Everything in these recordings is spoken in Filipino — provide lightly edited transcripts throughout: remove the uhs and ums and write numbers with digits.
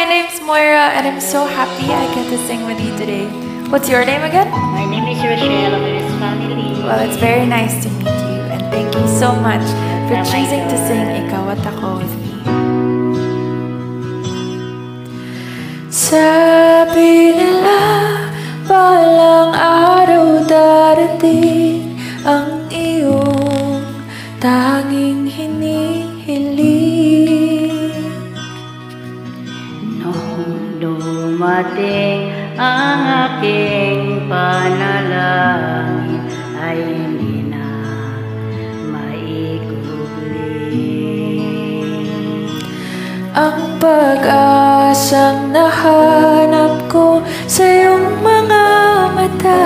my name's Moira, and I'm so happy I get to sing with you today. What's your name again? My name is Rochelle of this family. Well, it's very nice to meet you, and thank you so much for choosing to sing Ikaw at Ako with me. Sabi nila, balang araw darating ang iyong tanging hinihiling. Nung dumating ang aking panalangin ay hindi na maikubli. Ang pag-asang nahanap ko sa iyong mga mata,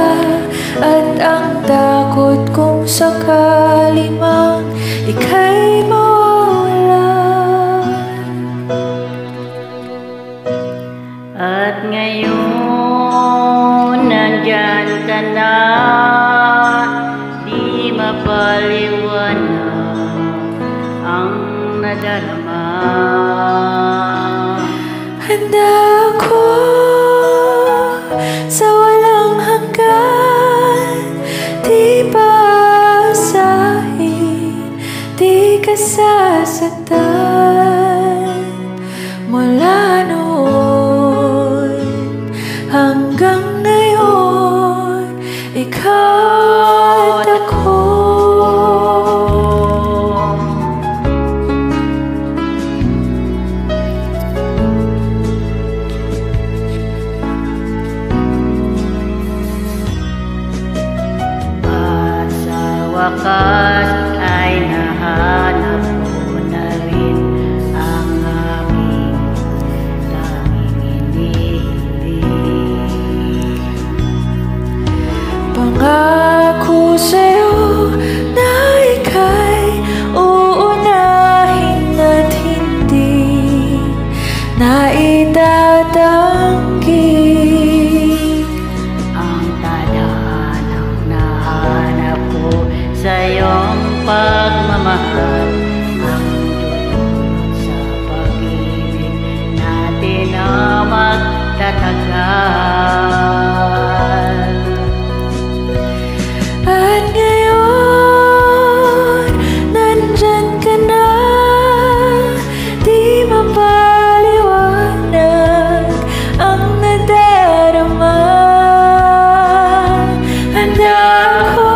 at ang takot kong sakali mang ika'y mawala. At ngayon nandyan ka na, di mapaliwanag ang nadarama. Handa ako sa walang hanggan, di paasahin, di ka sasaktan. Mula noon hanggang ngayon, ikaw at ako. Wakas ay nahanap ko na rin ang aking tanging hinihiling. Pangako sa'yo na ika'y uunahin at hindi na itatanggi. Ang tadhanang nahanap ko sa iyong pagmamahal, ang dulot sa pag-ibig natin na magtatagal. At ngayon, nandyan ka na, di mapaliwanag ang nadarama. Handa ako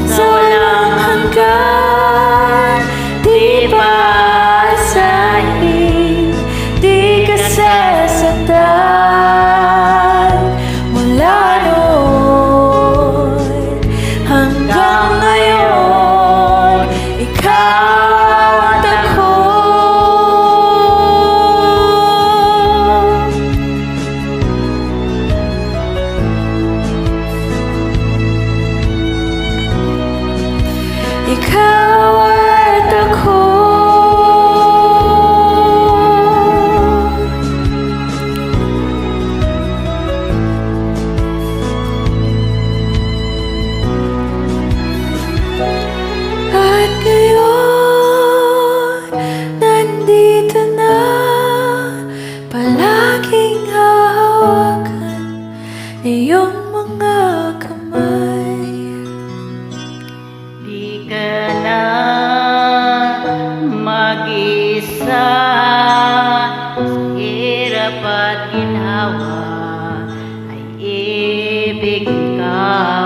sa walang hanggan, di paasahin, di ka sasaktan. Mula noon hanggang ngayon, ikaw at ako. Ikaw at ako. At ngayon, nandito na, palaging hahawakan iyong mga kamay. Di ka na mag-isa sa hirap at ginhawa, ay ibig ka.